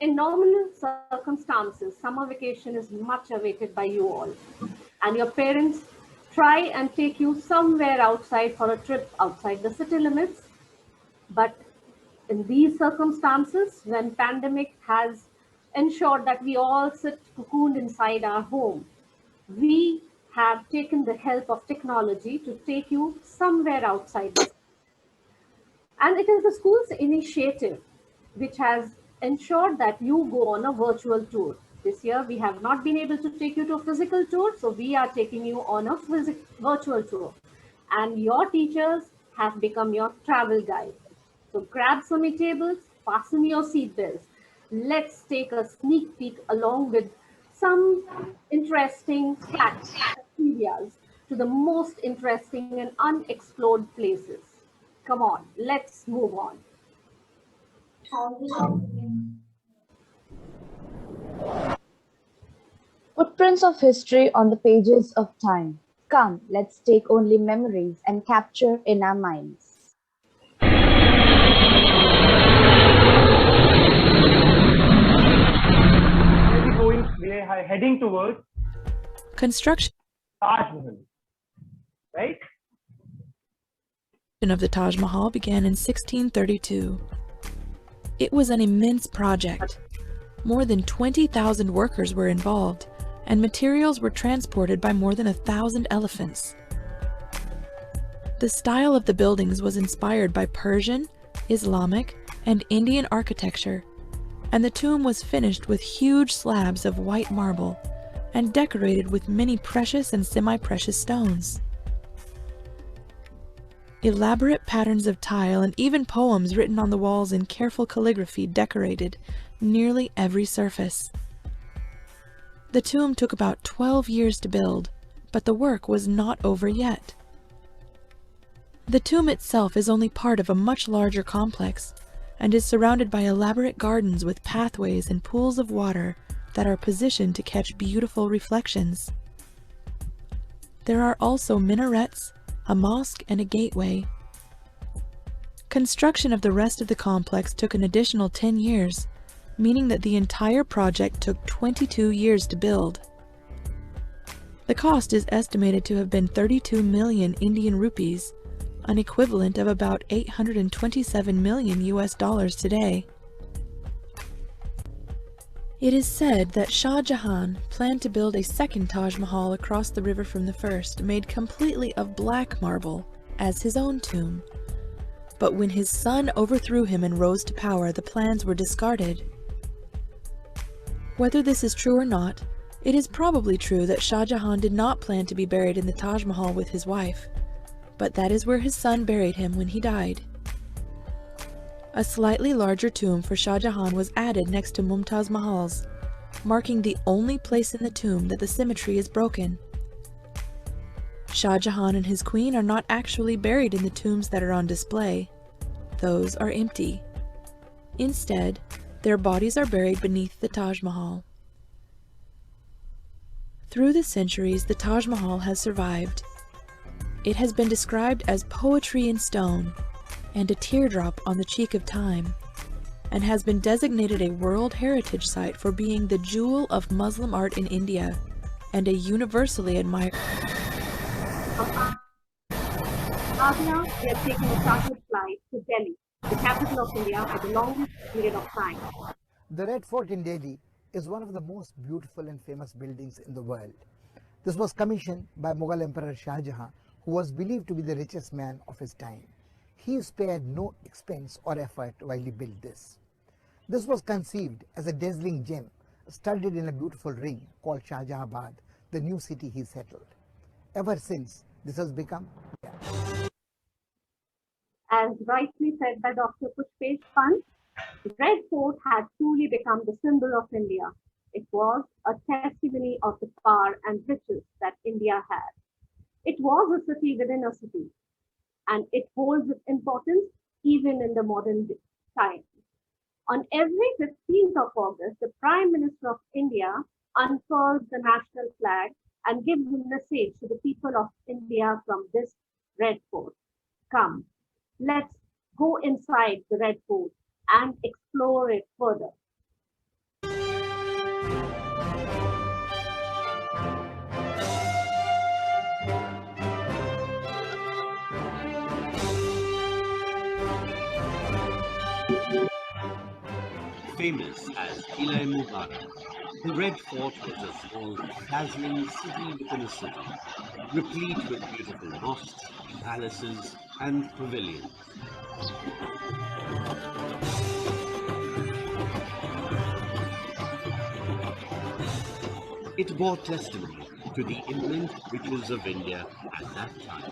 In normal circumstances, summer vacation is much awaited by you all, and your parents try and take you somewhere outside for a trip outside the city limits. But in these circumstances, when pandemic has ensured that we all sit cocooned inside our home, we have taken the help of technology to take you somewhere outside the city. And it is the school's initiative which has ensured that you go on a virtual tour. This year, we have not been able to take you to a physical tour, so we are taking you on a virtual tour. And your teachers have become your travel guide. So grab some tables, fasten your seat belts. Let's take a sneak peek along with some interesting facts and areas to the most interesting and unexplored places. Come on, let's move on. Footprints of history on the pages of time. Come, let's take only memories and capture in our minds. We are heading towards Construction Taj Mahal, right? of the Taj Mahal began in 1632. It was an immense project. More than 20,000 workers were involved, and materials were transported by more than 1,000 elephants. The style of the buildings was inspired by Persian, Islamic, and Indian architecture, and the tomb was finished with huge slabs of white marble and decorated with many precious and semi-precious stones. Elaborate patterns of tile and even poems written on the walls in careful calligraphy decorated nearly every surface. The tomb took about 12 years to build, but the work was not over yet. The tomb itself is only part of a much larger complex and is surrounded by elaborate gardens with pathways and pools of water that are positioned to catch beautiful reflections. There are also minarets, a mosque, and a gateway. Construction of the rest of the complex took an additional 10 years, meaning that the entire project took 22 years to build. The cost is estimated to have been 32 million Indian rupees, an equivalent of about 827 million US dollars today. It is said that Shah Jahan planned to build a second Taj Mahal across the river from the first, made completely of black marble, as his own tomb. But when his son overthrew him and rose to power, the plans were discarded. Whether this is true or not, it is probably true that Shah Jahan did not plan to be buried in the Taj Mahal with his wife, but that is where his son buried him when he died. A slightly larger tomb for Shah Jahan was added next to Mumtaz Mahal's, marking the only place in the tomb that the symmetry is broken. Shah Jahan and his queen are not actually buried in the tombs that are on display. Those are empty. Instead, their bodies are buried beneath the Taj Mahal. Through the centuries, the Taj Mahal has survived. It has been described as poetry in stone and a teardrop on the cheek of time, and has been designated a World Heritage Site for being the jewel of Muslim art in India and a universally admired. Agra, we are taking a chartered flight to Delhi, the capital of India, for the longest period of time. The Red Fort in Delhi is one of the most beautiful and famous buildings in the world. This was commissioned by Mughal Emperor Shah Jahan, who was believed to be the richest man of his time. He spared no expense or effort while he built this. This was conceived as a dazzling gem studded in a beautiful ring called Shah Jahanabad, the new city he settled. Ever since, this has become. As rightly said by Dr. Pushpesh Pant, the Red Fort had truly become the symbol of India. It was a testimony of the power and riches that India had. It was a city within a city, and it holds its importance even in the modern time. On every 15th of August, the Prime Minister of India unfurls the national flag and gives a message to the people of India from this Red Fort. Come, let's go inside the Red Fort and explore it further. famous as Qila Mubarak, the Red Fort was a small, dazzling city within a city, replete with beautiful mosques, palaces, and pavilions. It bore testimony to the inland riches of India at that time.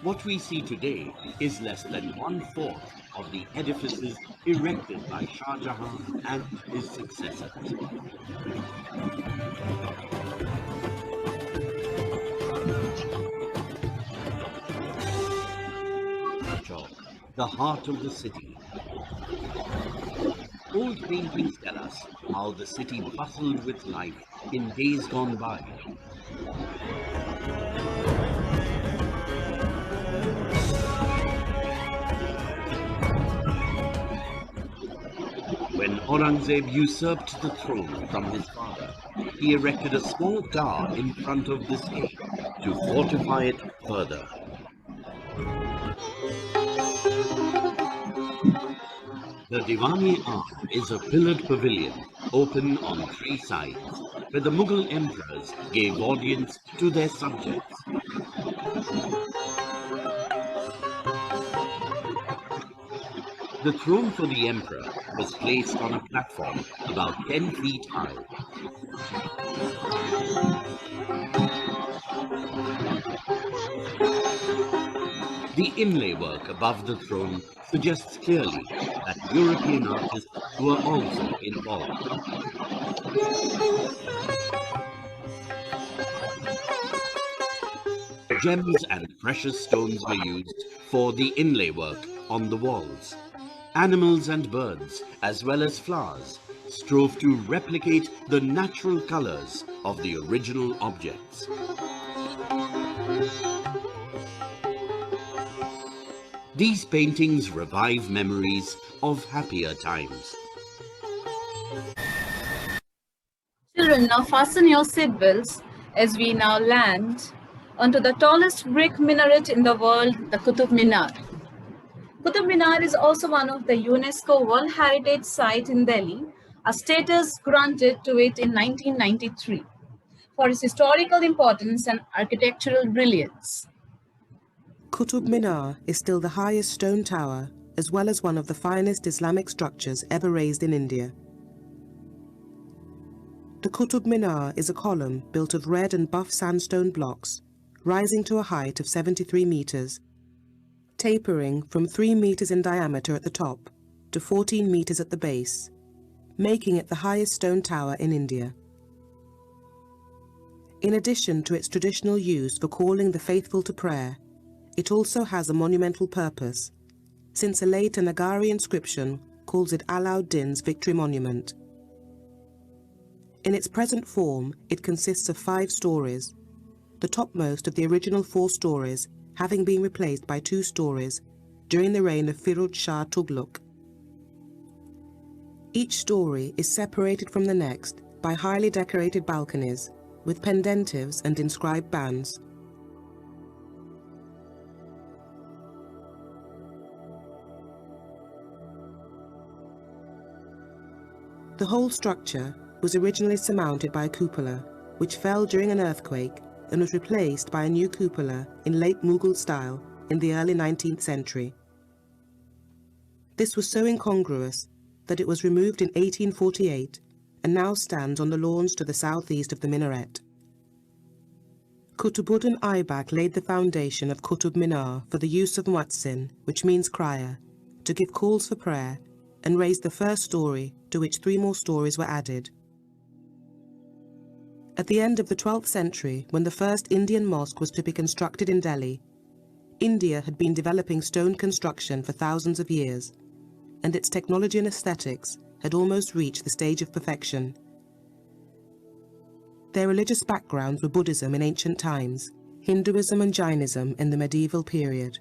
What we see today is less than 1/4 of the edifices erected by Shah Jahan and his successors. The heart of the city. Old paintings tell us how the city bustled with life in days gone by. When Aurangzeb usurped the throne from his father, he erected a small tower in front of this gate to fortify it further. The Diwani Arm is a pillared pavilion open on 3 sides, where the Mughal emperors gave audience to their subjects. The throne for the emperor was placed on a platform about 10 feet high. The inlay work above the throne suggests clearly that European artists were also involved. Gems and precious stones were used for the inlay work on the walls. Animals and birds, as well as flowers, strove to replicate the natural colors of the original objects. These paintings revive memories of happier times. Children, now fasten your seatbelts as we now land onto the tallest brick minaret in the world, the Qutub Minar. Qutub Minar is also one of the UNESCO World Heritage Site in Delhi, a status granted to it in 1993 for its historical importance and architectural brilliance. Qutub Minar is still the highest stone tower, as well as one of the finest Islamic structures ever raised in India. The Qutub Minar is a column built of red and buff sandstone blocks, rising to a height of 73 meters, tapering from 3 meters in diameter at the top to 14 meters at the base, making it the highest stone tower in India. In addition to its traditional use for calling the faithful to prayer, it also has a monumental purpose, since a late Nagari inscription calls it Alauddin's Victory Monument. In its present form, it consists of 5 stories, the topmost of the original 4 stories having been replaced by 2 stories during the reign of Firuz Shah Tughlaq. Each story is separated from the next by highly decorated balconies with pendentives and inscribed bands. The whole structure was originally surmounted by a cupola, which fell during an earthquake and was replaced by a new cupola in late Mughal style in the early 19th century. This was so incongruous that it was removed in 1848 and now stands on the lawns to the southeast of the minaret. Qutbuddin Aibak laid the foundation of Qutub Minar for the use of muezzin, which means crier, to give calls for prayer, and raised the first story, to which 3 more stories were added. At the end of the 12th century, when the first Indian mosque was to be constructed in Delhi, India had been developing stone construction for thousands of years, and its technology and aesthetics had almost reached the stage of perfection. Their religious backgrounds were Buddhism in ancient times, Hinduism and Jainism in the medieval period.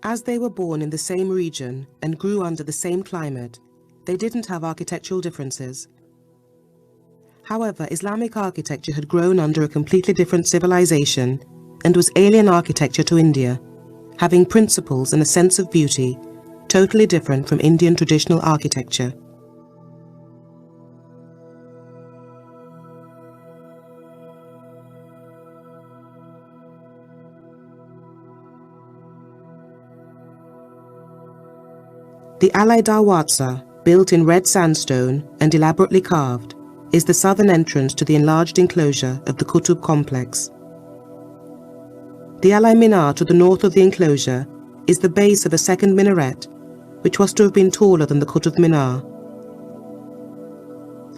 As they were born in the same region and grew under the same climate, they didn't have architectural differences. However, Islamic architecture had grown under a completely different civilization and was alien architecture to India, having principles and a sense of beauty totally different from Indian traditional architecture. The Alai Darwaza, built in red sandstone and elaborately carved, is the southern entrance to the enlarged enclosure of the Qutub complex. The Alai Minar to the north of the enclosure is the base of a second minaret, which was to have been taller than the Qutub Minar.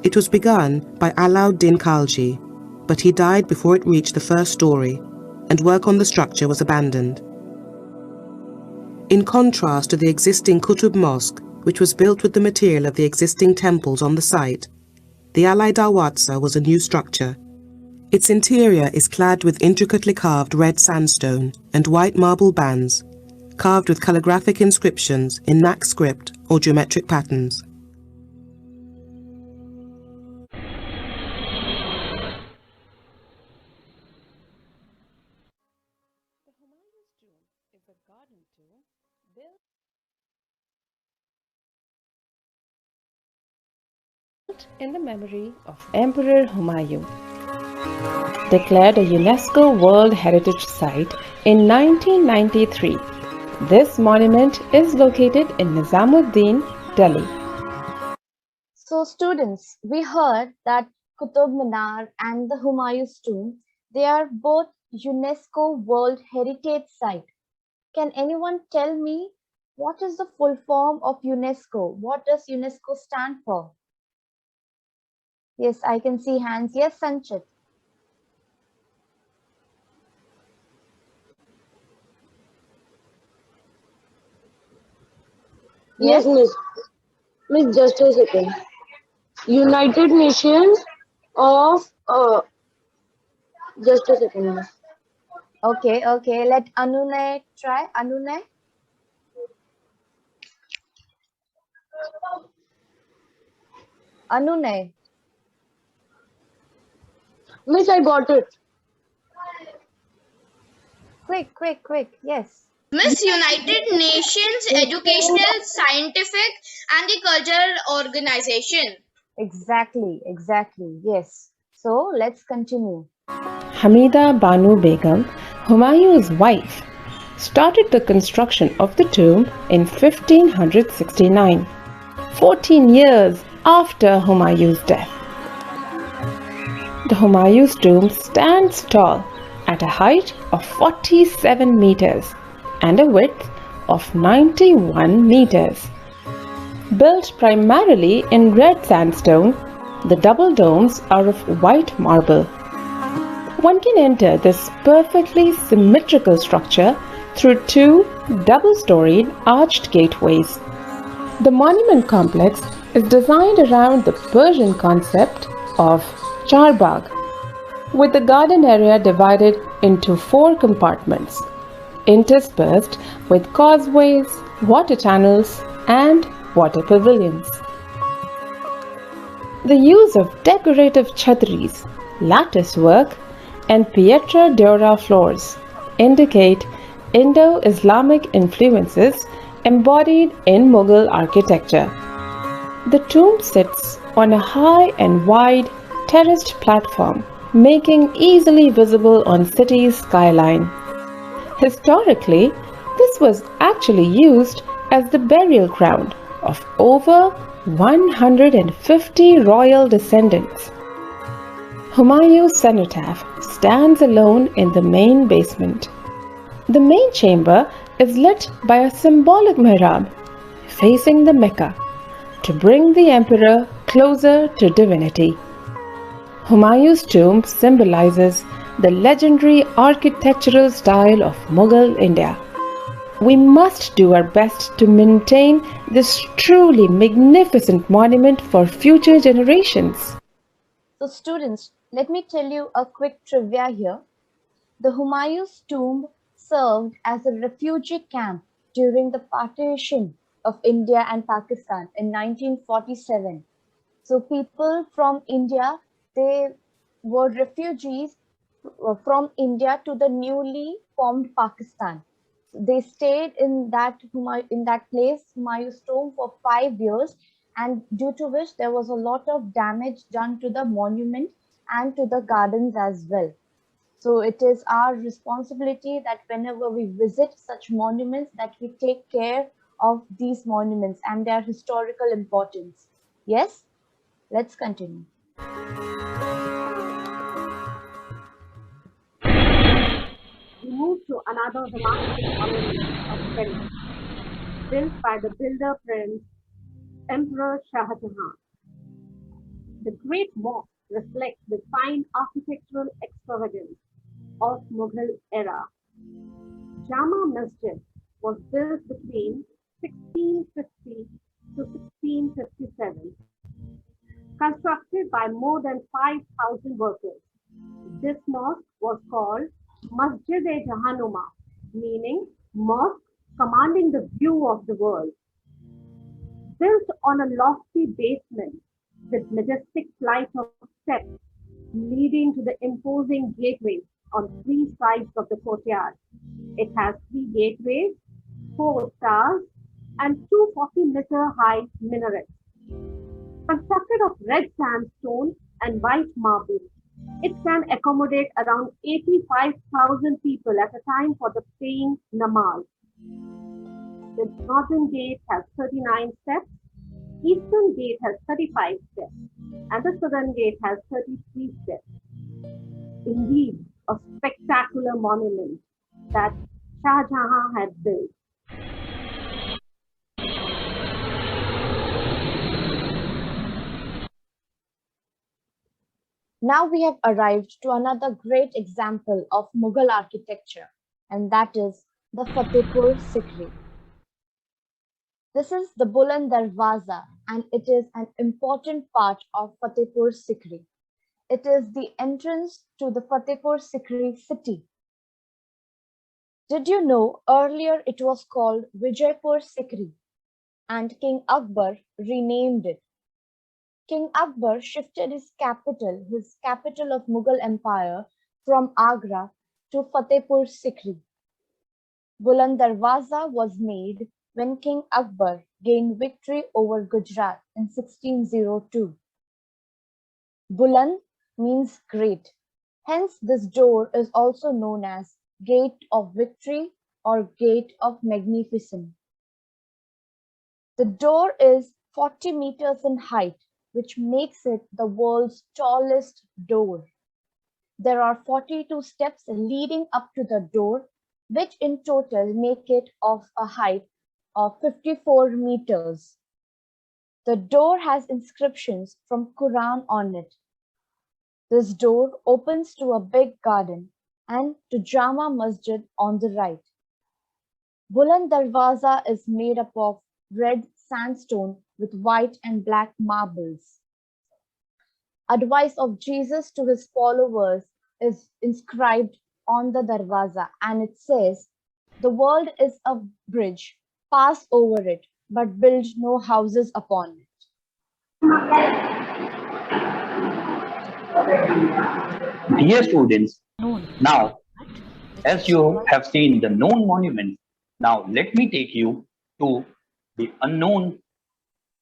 It was begun by Alauddin Khalji, but he died before it reached the first story, and work on the structure was abandoned. In contrast to the existing Qutub Mosque, which was built with the material of the existing temples on the site, the Alai Darwaza was a new structure. Its interior is clad with intricately carved red sandstone and white marble bands, carved with calligraphic inscriptions in Nak script or geometric patterns. In the memory of Emperor Humayun. Declared a UNESCO World Heritage Site in 1993, this monument is located in Nizamuddin, Delhi. So students, we heard that Qutub Minar and the Humayun's tomb, they are both UNESCO World Heritage Site. Can anyone tell me what is the full form of UNESCO? What does UNESCO stand for? Yes, I can see hands. Yes, Sanchit. Yes, Miss, just a second. United Nations of, just a second, Miss. Okay, let Anunay try. Anunay. Anunay. Miss, I got it. Quick. Yes. Miss, United Nations Educational, Scientific and the Cultural Organization. Exactly. Yes. So let's continue. Hamida Banu Begum, Humayun's wife, started the construction of the tomb in 1569, 14 years after Humayun's death. The Humayun's tomb stands tall at a height of 47 meters and a width of 91 meters. Built primarily in red sandstone, the double domes are of white marble. One can enter this perfectly symmetrical structure through two double-storied arched gateways. The monument complex is designed around the Persian concept of Charbagh, with the garden area divided into 4 compartments, interspersed with causeways, water channels, and water pavilions. The use of decorative chhatris, lattice work, and pietra dura floors indicate Indo-Islamic influences embodied in Mughal architecture. The tomb sits on a high and wide terraced platform, making easily visible on city's skyline. Historically, this was actually used as the burial ground of over 150 royal descendants. Humayun's cenotaph stands alone in the main basement. The main chamber is lit by a symbolic mihrab facing the Mecca to bring the emperor closer to divinity. Humayun's tomb symbolizes the legendary architectural style of Mughal India. We must do our best to maintain this truly magnificent monument for future generations. So students, let me tell you a quick trivia here. The Humayun's tomb served as a refugee camp during the partition of India and Pakistan in 1947. So people from India, they were refugees from India to the newly formed Pakistan. They stayed in that place, Humayun's tomb, for 5 years, and due to which there was a lot of damage done to the monument and to the gardens as well. So it is our responsibility that whenever we visit such monuments, that we take care of these monuments and their historical importance. Yes, let's continue. We move to another remarkable monument of Delhi, built by the builder prince Emperor Shah Jahan. The Great Mosque reflects the fine architectural extravagance of Mughal era. Jama Masjid was built between 1650 to 1657. Constructed by more than 5,000 workers, this mosque was called Masjid-e-Jahanuma, meaning mosque commanding the view of the world. Built on a lofty basement with majestic flight of steps leading to the imposing gateways on 3 sides of the courtyard. It has 3 gateways, 4 stars, and 2 40-meter-high minarets. Constructed of red sandstone and white marble, it can accommodate around 85,000 people at a time for the praying namaz. The northern gate has 39 steps, eastern gate has 35 steps, and the southern gate has 33 steps. Indeed, a spectacular monument that Shah Jahan had built. Now we have arrived to another great example of Mughal architecture, and that is the Fatehpur Sikri. This is the Buland Darwaza, and it is an important part of Fatehpur Sikri. It is the entrance to the Fatehpur Sikri city. Did you know earlier it was called Vijaypur Sikri, and King Akbar renamed it. King Akbar shifted his capital of Mughal Empire, from Agra to Fatehpur Sikri. Buland Darwaza was made when King Akbar gained victory over Gujarat in 1602. Buland means great. Hence, this door is also known as Gate of Victory or Gate of Magnificence. The door is 40 meters in height, which makes it the world's tallest door. There are 42 steps leading up to the door, which in total make it of a height of 54 meters. The door has inscriptions from Quran on it. This door opens to a big garden and to Jama Masjid on the right. Buland Darwaza is made up of red sandstone with white and black marbles. Advice of Jesus to his followers is inscribed on the darwaza, and it says, "The world is a bridge, pass over it, but build no houses upon it." Dear students, now as you have seen the known monuments, now let me take you to the unknown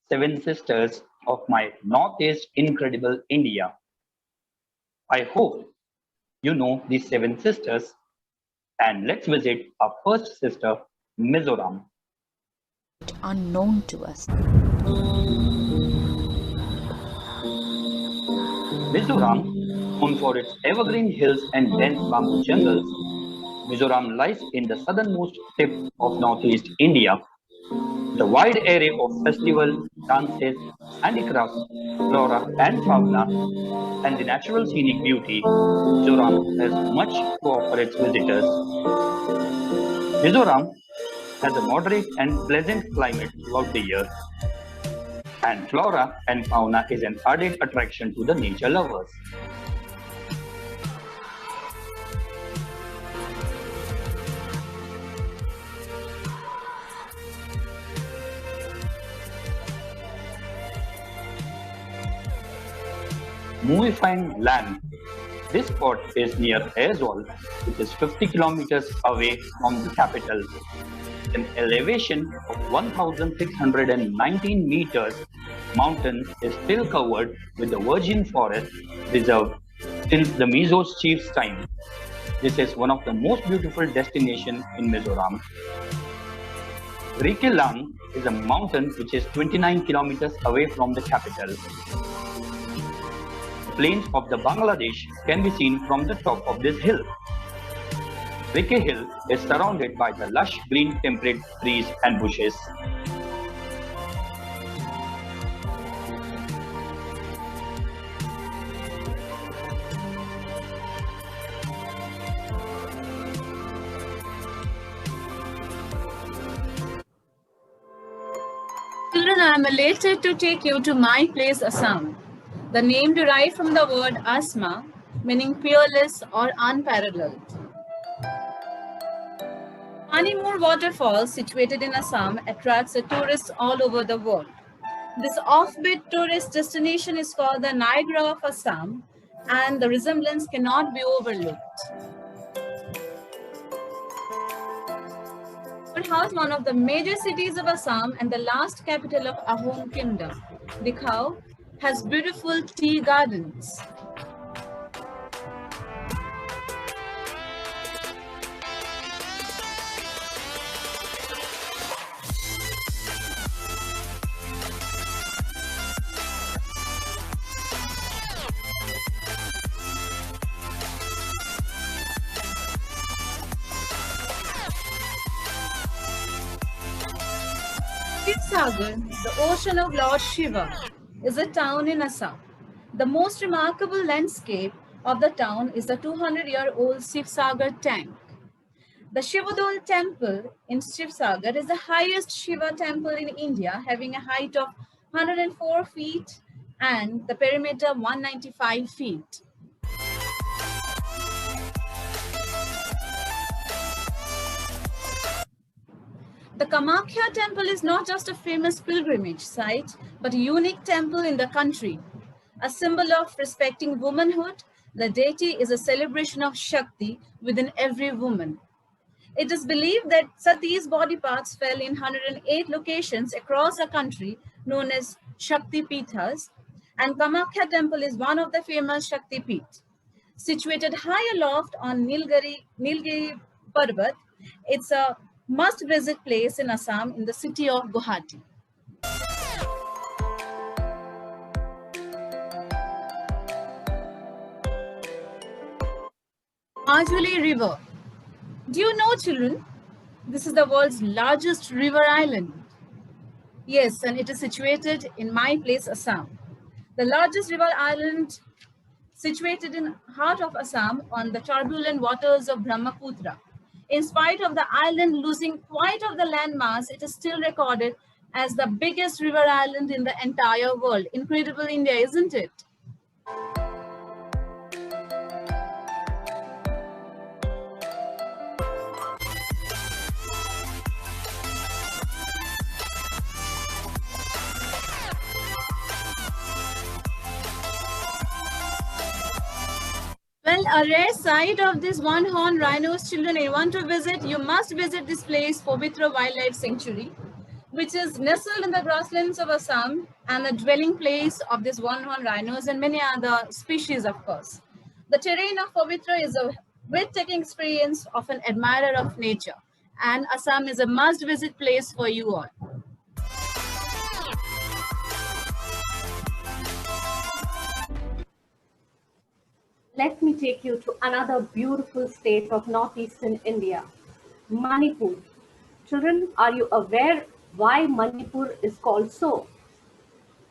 7 sisters of my Northeast incredible India. I hope you know these 7 sisters, and let's visit our first sister, Mizoram. Unknown to us. Mizoram, known for its evergreen hills and dense bamboo jungles, Mizoram lies in the southernmost tip of Northeast India. The wide array of festival, dances, handicrafts, flora and fauna, and the natural scenic beauty, Mizoram has much to offer its visitors. Mizoram has a moderate and pleasant climate throughout the year, and flora and fauna is an ardent attraction to the nature lovers. Mumifying land This spot is near Aizawl, which is 50 kilometers away from the capital. An elevation of 1,619 meters, mountain is still covered with the virgin forest reserve since the Mizo's chief's time. This is one of the most beautiful destinations in Mizoram. Rikilang is a mountain which is 29 kilometers away from the capital. The plains of the Bangladesh can be seen from the top of this hill. Riki Hill is surrounded by the lush green temperate trees and bushes. Children, I am elated to take you to my place, Assam. The name derived from the word Asma, meaning peerless or unparalleled. Panimur waterfall, situated in Assam, attracts the tourists all over the world. This offbeat tourist destination is called the Niagara of Assam, and the resemblance cannot be overlooked. It housed one of the major cities of Assam and the last capital of Ahom Kingdom. Dikhao has beautiful tea gardens. Shivsagar, the ocean of Lord Shiva, is a town in Assam. The most remarkable landscape of the town is the 200-year-old Shivsagar tank. The Shivadol temple in Shivsagar is the highest Shiva temple in India, having a height of 104 feet and the perimeter 195 feet. The Kamakhya temple is not just a famous pilgrimage site, but a unique temple in the country. A symbol of respecting womanhood, the deity is a celebration of Shakti within every woman. It is believed that Sati's body parts fell in 108 locations across the country, known as Shakti Pithas, and Kamakhya temple is one of the famous Shakti Pith. Situated high aloft on Nilgiri Parbat, it's a must-visit place in Assam in the city of Guwahati. Majuli River. Do you know, children, this is the world's largest river island? Yes, and it is situated in my place, Assam. The largest river island situated in heart of Assam on the turbulent waters of Brahmaputra. In spite of the island losing quite of the landmass, it is still recorded as the biggest river island in the entire world. Incredible India, isn't it? Well, a rare sight of this one-horned rhinos, children, you want to visit, you must visit this place, Povitra Wildlife Sanctuary, which is nestled in the grasslands of Assam and the dwelling place of this one-horned rhinos and many other species, of course. The terrain of Povitra is a breathtaking experience of an admirer of nature, and Assam is a must-visit place for you all. Let me take you to another beautiful state of northeastern India, Manipur. Children, are you aware why Manipur is called so?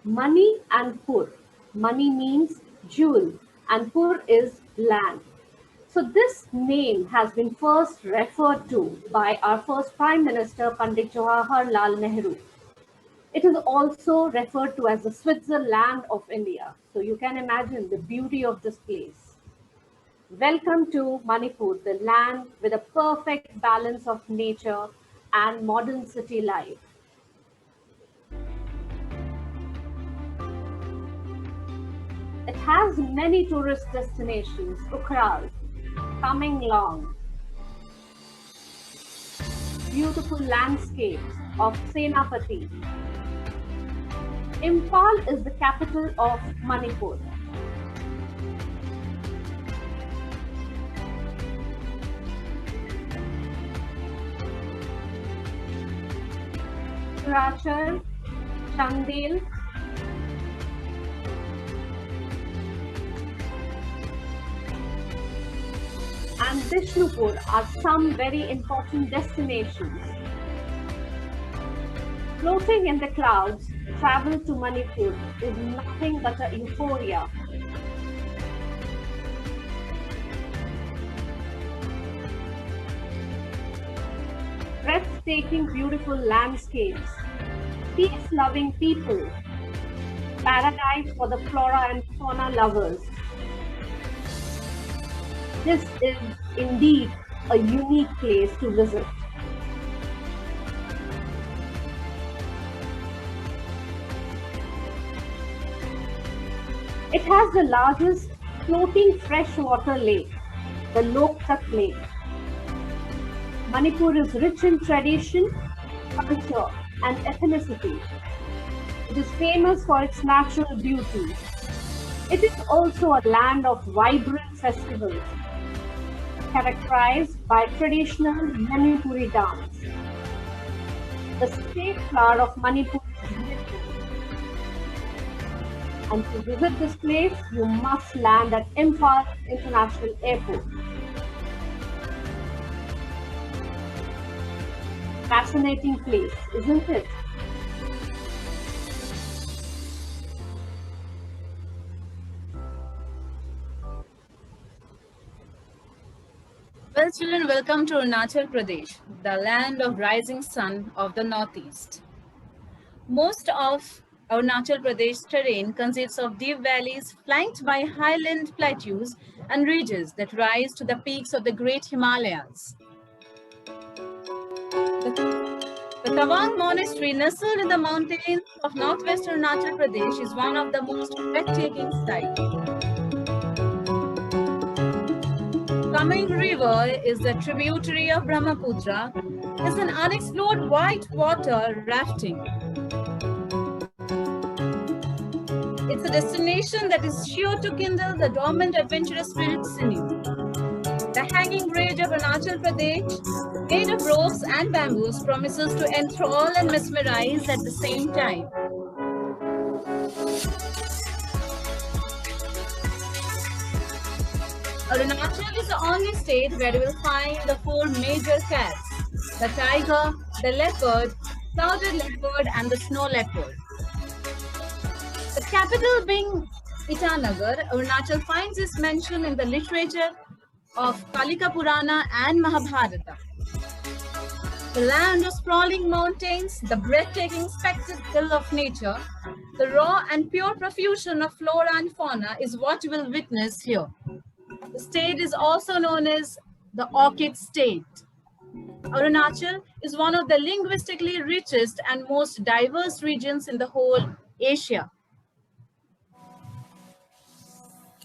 Mani and Pur. Mani means jewel and Pur is land. So this name has been first referred to by our first Prime Minister Pandit Jawaharlal Nehru. It is also referred to as the Switzerland of India. So you can imagine the beauty of this place. Welcome to Manipur, the land with a perfect balance of nature and modern city life. It has many tourist destinations, Ukral, Tamenglong, beautiful landscapes of Senapati. Imphal is the capital of Manipur. Rachar, Chandel, and Bishnupur are some very important destinations. Floating in the clouds, travel to Manipur is nothing but a euphoria. Breathtaking, beautiful landscapes, peace-loving people, paradise for the flora and fauna lovers. This is indeed a unique place to visit. It has the largest floating freshwater lake, the Loktak Lake. Manipur is rich in tradition, culture, and ethnicity. It is famous for its natural beauty. It is also a land of vibrant festivals, characterized by traditional Manipuri dance. The state flower of Manipur is litchi. And to visit this place, you must land at Imphal International Airport. Fascinating place, isn't it? Well, children, welcome to Arunachal Pradesh, the land of rising sun of the northeast. Most of Arunachal Pradesh terrain consists of deep valleys flanked by highland plateaus and ridges that rise to the peaks of the Great Himalayas. The Tawang Monastery, nestled in the mountains of northwest Arunachal Pradesh, is one of the most breathtaking sights. Kameng River is the tributary of Brahmaputra, is an unexplored whitewater rafting. It's a destination that is sure to kindle the dormant adventurous spirits in you. The hanging bridge of Arunachal Pradesh, made of ropes and bamboos, promises to enthrall and mesmerize at the same time. Arunachal is the only state where you will find the four major cats: the tiger, the leopard, clouded leopard, and the snow leopard. The capital being Itanagar, Arunachal finds its mention in the literature of Kalika Purana and Mahabharata. The land of sprawling mountains, the breathtaking spectacle of nature, the raw and pure profusion of flora and fauna is what you will witness here. The state is also known as the Orchid State. Arunachal is one of the linguistically richest and most diverse regions in the whole Asia.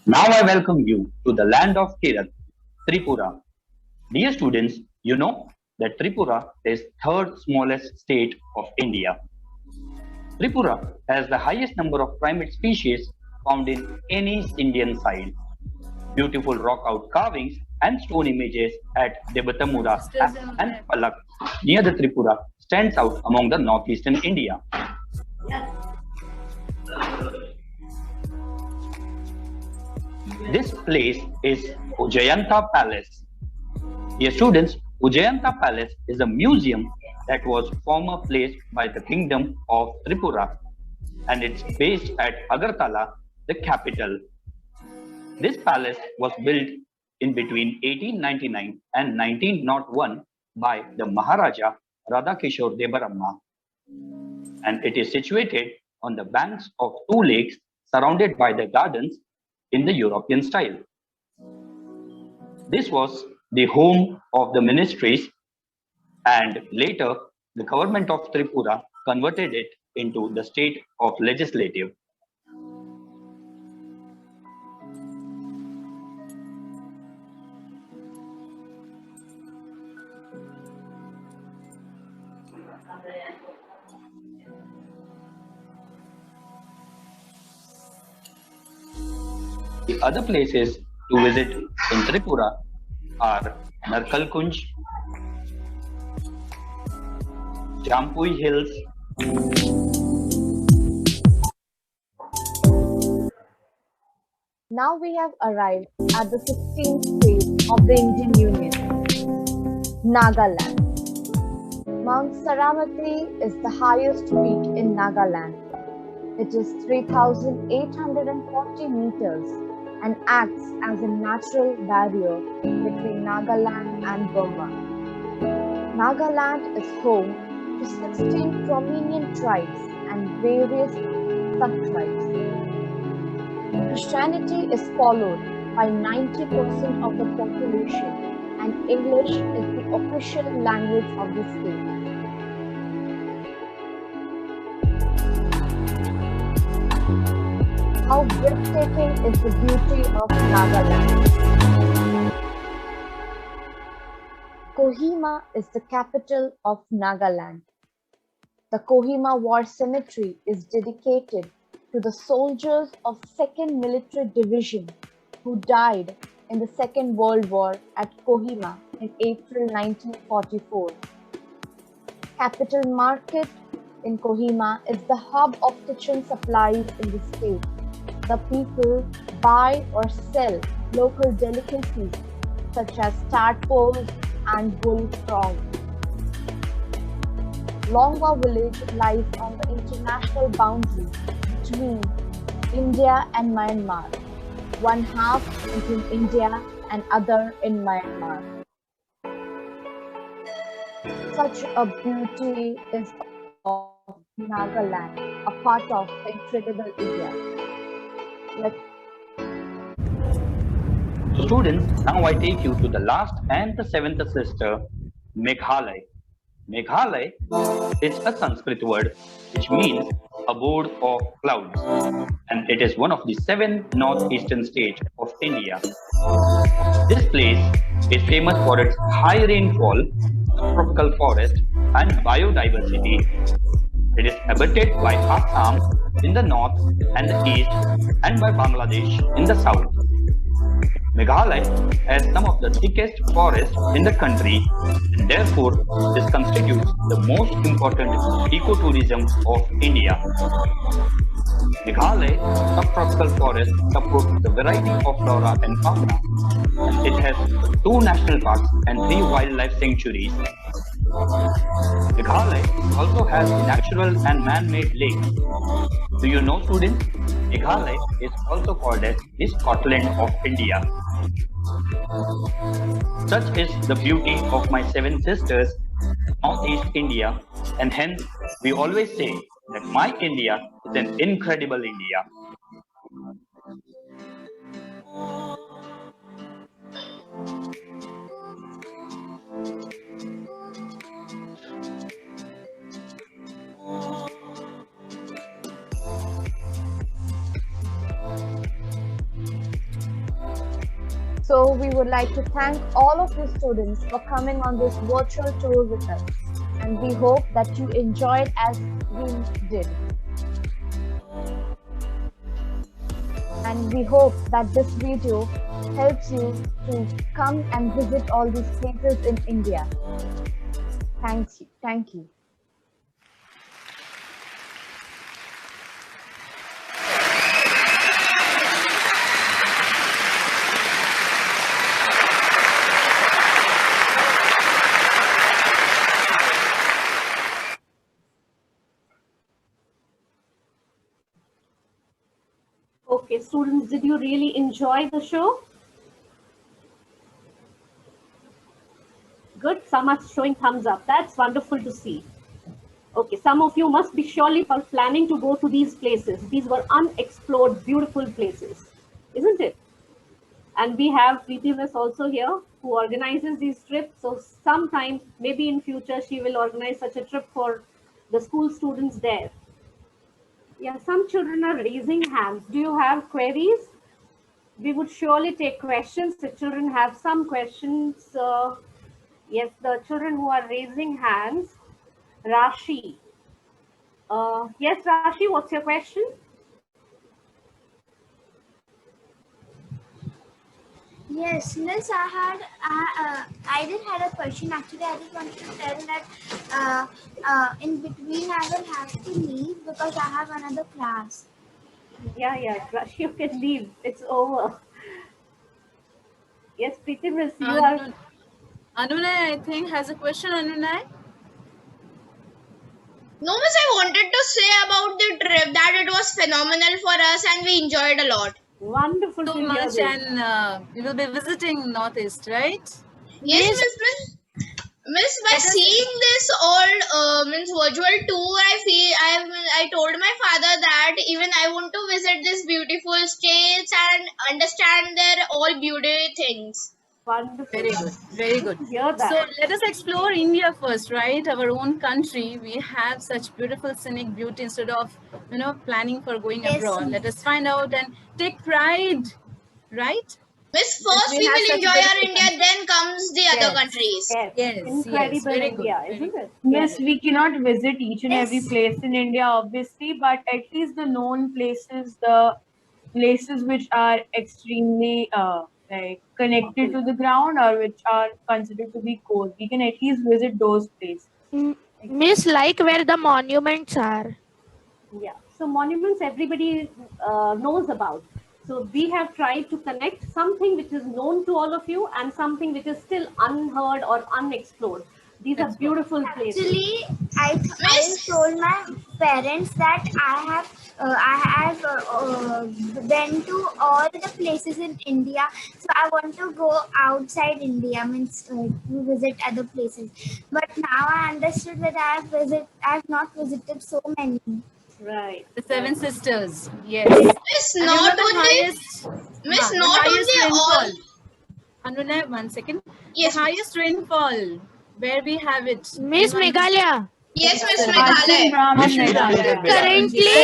Now I welcome you to the land of Kirat, Tripura. Dear students, you know that Tripura is third smallest state of India. Tripura has the highest number of primate species found in any Indian side. Beautiful rock out carvings and stone images at Debatamura and Palak near the Tripura stands out among the northeastern India. This place is Ujjayanta Palace. Dear students, Ujjayanta Palace is a museum that was formerly placed by the Kingdom of Tripura, and it's based at Agartala, the capital. This palace was built in between 1899 and 1901 by the Maharaja Radhakishore Debaramma, and it is situated on the banks of two lakes surrounded by the gardens in the European style. This was the home of the ministries, and later the government of Tripura converted it into the state of legislative. The other places to visit in Tripura are Narkal Kunj, Jampui Hills, Now we have arrived at the 16th state of the Indian Union, Nagaland. Mount Saramati is the highest peak in Nagaland. It is 3,840 meters and acts as a natural barrier between Nagaland and Burma. Nagaland is home to 16 prominent tribes and various sub-tribes. Christianity is followed by 90% of the population, and English is the official language of the state. How breathtaking is the beauty of Nagaland? Kohima is the capital of Nagaland. The Kohima War Cemetery is dedicated to the soldiers of 2nd Military Division who died in the Second World War at Kohima in April 1944. Capital Market in Kohima is the hub of kitchen supplies in the state. The people buy or sell local delicacies such as tadpoles and bullfrog. Longwa village lies on the international boundary between India and Myanmar. One half is in India and other in Myanmar. Such a beauty is of Nagaland, a part of the incredible India. So students, now I take you to the last and the seventh sister, Meghalaya. Meghalaya is a Sanskrit word which means abode of clouds, and it is one of the 7 northeastern states of India. This place is famous for its high rainfall, tropical forest, and biodiversity. It is inhabited by Assam in the north and the east, and by Bangladesh in the south. Meghalaya has some of the thickest forests in the country, and therefore this constitutes the most important ecotourism of India. Meghalaya subtropical forest supports the variety of flora and fauna, and it has 2 national parks and 3 wildlife sanctuaries. Meghalaya also has natural and man-made lakes. Do you know, students? Meghalaya is also called as the Scotland of India. Such is the beauty of my 7 sisters, Northeast India, and hence we always say that my India is an incredible India. So we would like to thank all of you students for coming on this virtual tour with us, and we hope that you enjoyed as we did. And we hope that this video helps you to come and visit all these places in India. Thank you. Thank you. Okay, students, did you really enjoy the show? Good, some are showing thumbs up. That's wonderful to see. Okay, some of you must be surely planning to go to these places. These were unexplored, beautiful places, isn't it? And we have Preeti Miss also here who organizes these trips. So sometime, maybe in future, she will organize such a trip for the school students there. Yeah, some children are raising hands. Do you have queries? We would surely take questions. The children have some questions. Yes, the children who are raising hands. Rashi. Yes, Rashi, what's your question? Yes, Miss, I did had a question. Actually, I just wanted to tell that in between I will have to leave because I have another class. Yeah, Crush, you can leave. It's over. Yes, Preeti Miss, you Uh, are. Anunay, I think, has a question, Anunay? No, miss, I wanted to say about the trip that it was phenomenal for us and we enjoyed a lot. Wonderful So to hear much, this. and you will be visiting Northeast, right? Yes, miss, by seeing this all means virtual tour, I told my father that even I want to visit these beautiful states and understand their all beauty things. Wonderful. Very good, very good. Hear that. So let us explore India first, right? Our own country. We have such beautiful scenic beauty instead of, planning for going abroad. Let us find out and take pride, right? Miss, first we will enjoy our India, then comes the other countries. Yes, Incredible very India, good. isn't it? Miss, we cannot visit each and every place in India, obviously, but at least the known places, the places which are extremely like connected to the ground or which are considered to be cold, we can at least visit those places. Miss, like where the monuments are. Yeah. So monuments everybody knows about. So we have tried to connect something which is known to all of you and something which is still unheard or unexplored. These are beautiful places. Actually, I told my parents that I have been to all the places in India, so I want to go outside India, means to visit other places. But now I understood that I have not visited so many. Right. The Seven Sisters. Yes. Miss, And not the only highest, Miss, the not highest only all. rainfall. Anunay, 1 second. Yes, the highest rainfall. Where we have it? Miss Meghalaya. Yes, Miss Meghalaya. Currently,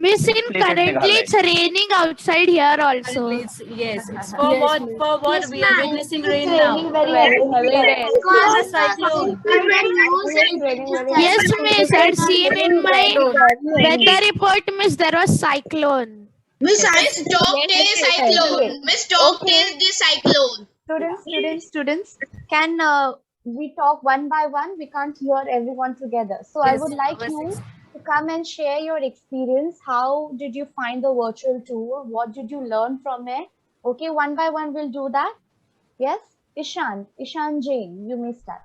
Miss, currently it's raining outside here also. Yes, it's for what we are witnessing rain It's now. raining very heavy. It's a cyclone. Yes, Miss, I'd seen in my weather report, Miss, there was cyclone. Miss Dog Day Cyclone. Miss Dog Day the Cyclone. Students, can we talk one by one? We can't hear everyone together. So I would like you to come and share your experience. How did you find the virtual tour? What did you learn from it? Okay, one by one we'll do that. Yes? Ishan Jain, you may start.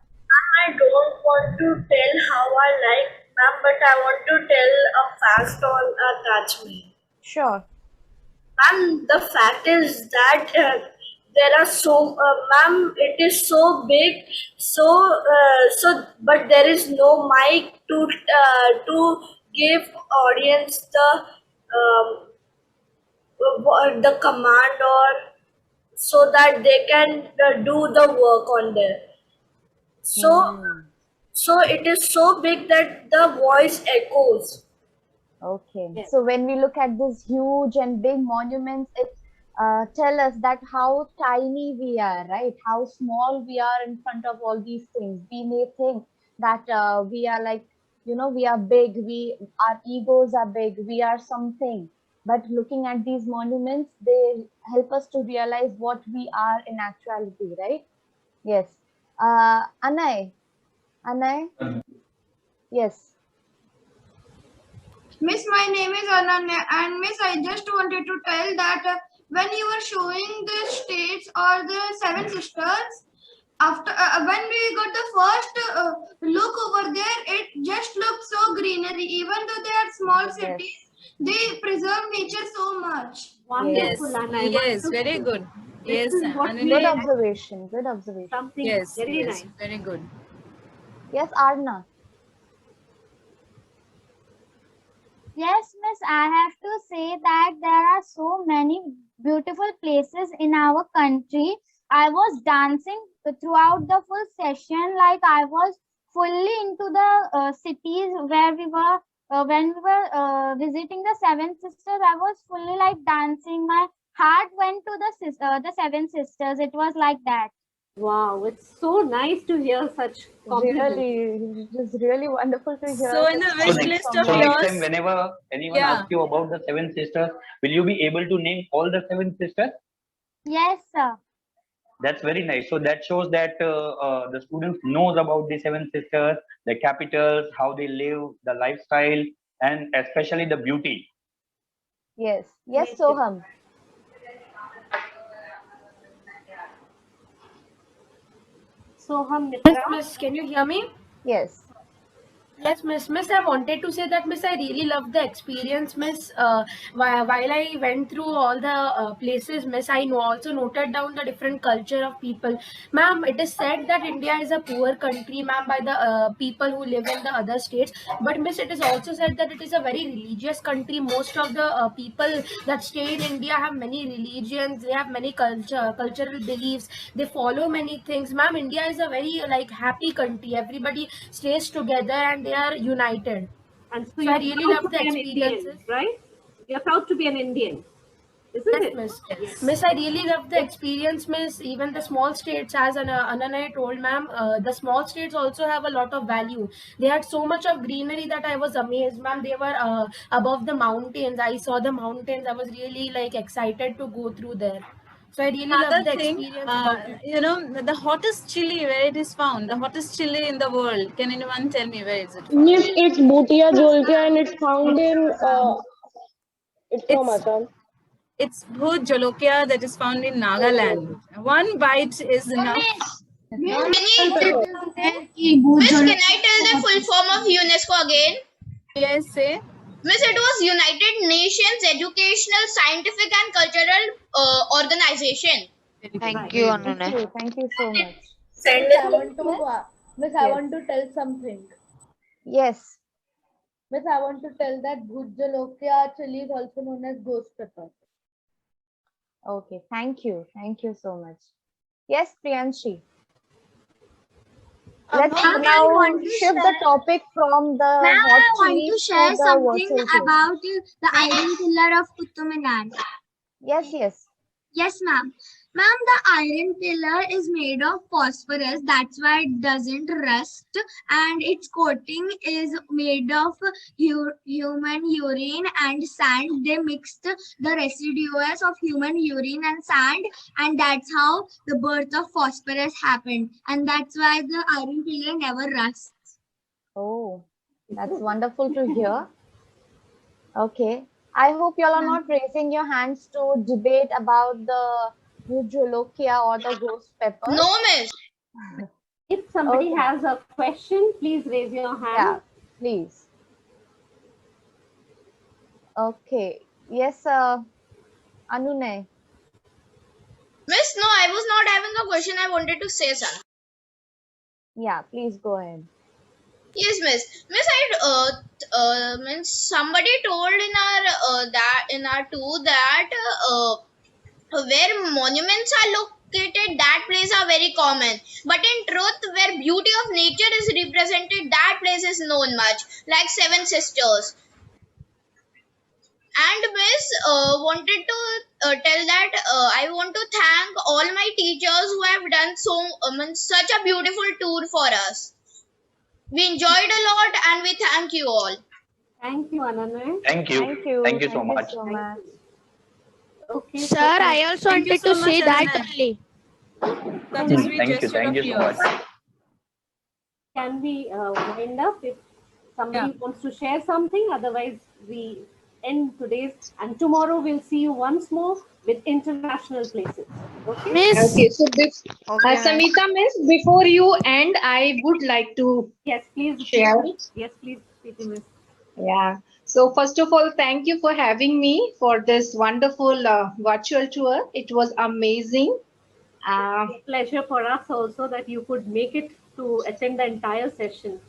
I don't want to tell how I like ma'am, but I want to tell a fact on Taj Mahal. Sure. Ma'am, the fact is that there are ma'am, it is so big, but there is no mic to give audience the command or so that they can do the work on there. So it is so big that the voice echoes. Okay. So when we look at these huge and big monuments, it tell us that how tiny we are, right? How small we are in front of all these things. We may think that we are like, we are big. Our egos are big. We are something. But looking at these monuments, they help us to realize what we are in actuality, right? Yes. Anay. Yes. Miss, my name is Ananya, and Miss, I just wanted to tell that when you were showing the states or the Seven Sisters, after when we got the first look over there, it just looked so greenery. Even though they are small cities, they preserve nature so much. Wonderful, Anna. Yes, very good. Yes, Good observation. Something yes, very nice. Very good. Yes, Arna. Yes, Miss, I have to say that there are so many beautiful places in our country. I was dancing throughout the full session, like I was fully into the cities where we were, when we were visiting the Seven Sisters. I was fully like dancing. My heart went to the Seven Sisters. It was like that. Wow, it's so nice to hear such compliments. Really, it is really wonderful to hear. So in the wish list of next yours, time, whenever anyone asks you about the Seven Sisters, will you be able to name all the Seven Sisters? Yes, sir. That's very nice. So that shows that the students knows about the Seven Sisters, the capitals, how they live, the lifestyle, and especially the beauty. Yes. Yes, Soham. Soham Yes, Mitra. Miss, can you hear me? Yes. Yes, Miss. Miss, I wanted to say that, Miss, I really loved the experience, Miss. While I went through all the places, Miss, I also noted down the different culture of people. Ma'am, it is said that India is a poor country, ma'am, by the people who live in the other states. But, Miss, it is also said that it is a very religious country. Most of the people that stay in India have many religions. They have many cultural beliefs. They follow many things. Ma'am, India is a very happy country. Everybody stays together and they are united. And so I you're really proud love to the be an experiences. Indian, right? You're proud to be an Indian, isn't Yes, it? Miss. Yes. Miss, I really love the experience, Miss. Even the small states, as Ananaya told, ma'am, the small states also have a lot of value. They had so much of greenery that I was amazed, ma'am. They were above the mountains. I saw the mountains. I was really excited to go through there. So I really love Another the thing, experience about it. you know, the hottest chili, where it is found, the hottest chili in the world. Can anyone tell me where is it found? Yes, it's Bhutia Jolkia and it's found in it's from Assam. It's Bhut Jolokia that is found in Nagaland. One bite is enough. Miss, can I tell the full form of UNESCO again? Yes, say. Miss, it was United Nations Educational, Scientific and Cultural Organization. Thank you, Anune. Thank you so much. Miss, I want to tell something. Yes. Miss, I want to tell that Bhut Jolokia chili is also known as ghost pepper. Okay. Thank you. Thank you so much. Yes, Priyanshi. Let's ma'am, I now want to shift the share- topic from the Ma'am, hot I want chili to share to the something virtual tour. about the iron pillar of Qutub Minar. Yes, yes. Yes, ma'am. Ma'am, the iron pillar is made of phosphorus. That's why it doesn't rust. And its coating is made of human urine and sand. They mixed the residues of human urine and sand. And that's how the birth of phosphorus happened. And that's why the iron pillar never rusts. Oh, that's wonderful to hear. Okay. I hope y'all are not raising your hands to debate about the Jolokia or the ghost pepper. No, Miss. If somebody Okay. has a question, please raise your hand. Yeah, please. Okay. Yes, Anune. Miss, no, I was not having a question. I wanted to say something. Yeah, please go ahead. Yes, Miss. Miss, I means somebody told in our tour that where monuments are located, that place are very common. But in truth, where beauty of nature is represented, that place is known much, like Seven Sisters. And Miss wanted to tell that I want to thank all my teachers who have done such a beautiful tour for us. We enjoyed a lot and we thank you all. Thank you, Ananay. Thank you. Thank you. Thank you so much. So much. Okay. Sir, I also Thank you wanted so to much, say that Anna. only. That is sweet Thank you. gesture Thank of you so much. yours. Can we wind up if somebody wants to share something? Otherwise, we end today's, and tomorrow we'll see you once more with international places. Okay? Miss, Okay, so Samita Miss, before you end, I would like to Yes, please. share. Yes, please, PT Miss. Yeah. So first of all, thank you for having me for this wonderful virtual tour. It was amazing. Pleasure for us also that you could make it to attend the entire session.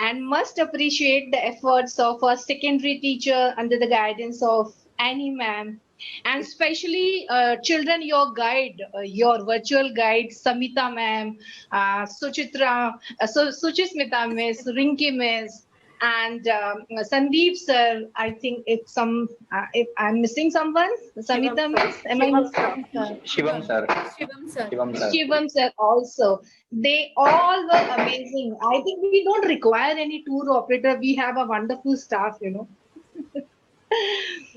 And must appreciate the efforts of a secondary teacher under the guidance of Annie ma'am, and especially children, your guide, your virtual guide, Samita ma'am, Suchitra, Suchismita miss, Rinki miss, and Sandeep sir. I think if I'm missing someone, Samita miss, am I missing? Shivam sir. Shivam sir. Shivam sir. Shivam sir also. They all were amazing. I think we don't require any tour operator. We have a wonderful staff, you know.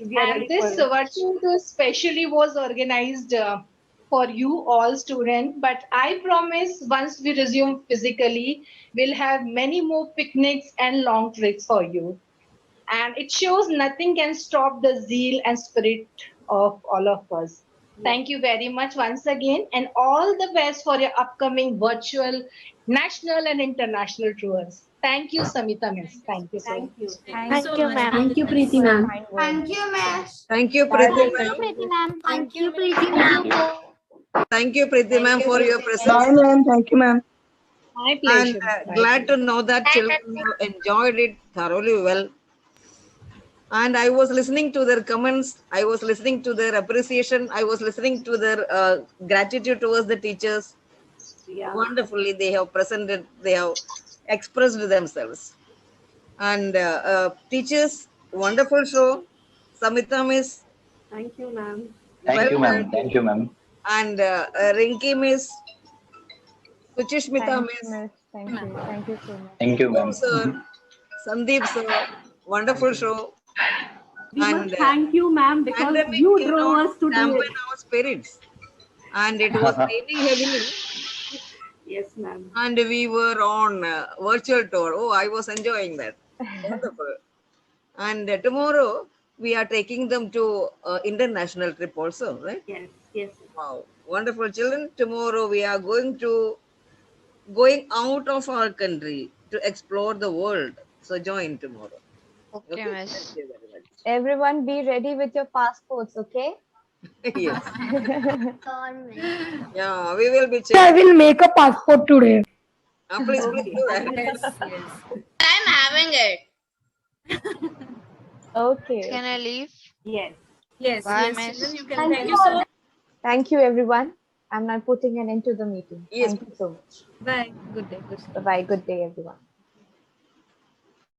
And this virtual tour specially was organized for you all students. But I promise once we resume physically, we'll have many more picnics and long trips for you. And it shows nothing can stop the zeal and spirit of all of us. Thank you very much once again, and all the best for your upcoming virtual, national, and international tours. Thank you, Samita Miss. Thank you so much. Thank you, ma'am. Thank you, Preeti ma'am. Thank you, miss. Thank you, Preeti ma'am. Preeti ma'am. Thank you, Preeti ma'am. Thank you, Preeti ma'am, for your presence. Bye, ma'am. Thank you, ma'am. My And pleasure. glad to know that children enjoyed it thoroughly well. And I was listening to their comments. I was listening to their appreciation. I was listening to their gratitude towards the teachers. Yeah. Wonderfully, they have presented, they have expressed themselves. And teachers, wonderful show. Samita Miss, Thank you, ma'am. Thank you, well ma'am. done. Thank you, ma'am. And Rinki Miss, Suchishmita Miss, Miss. Thank you. Thank you so much. Thank you, ma'am. Sir, Sandeep sir, wonderful show. We must And thank you, ma'am, because pandemic you cannot drove us to do dampen it. our spirits. And it was raining heavily. Yes, ma'am. And we were on virtual tour. Oh, I was enjoying that. Wonderful. And tomorrow we are taking them to international trip also, right? Yes, yes. Wow, wonderful children. Tomorrow we are going out of our country to explore the world. So join tomorrow. Okay, miss. Thank you very much. Everyone be ready with your passports, okay? Yes. Yeah, we will be I checking. will make a passport today. Please do that. I'm having it. Okay. Can I leave? Yes. Yes, Bye, yes, miss. children, you can. Thank Thank you. you so much. Thank you, everyone. I'm now putting an end to the meeting. Yes. Thank you so much. Bye. Good day. Good day. Bye-bye. Good day, everyone.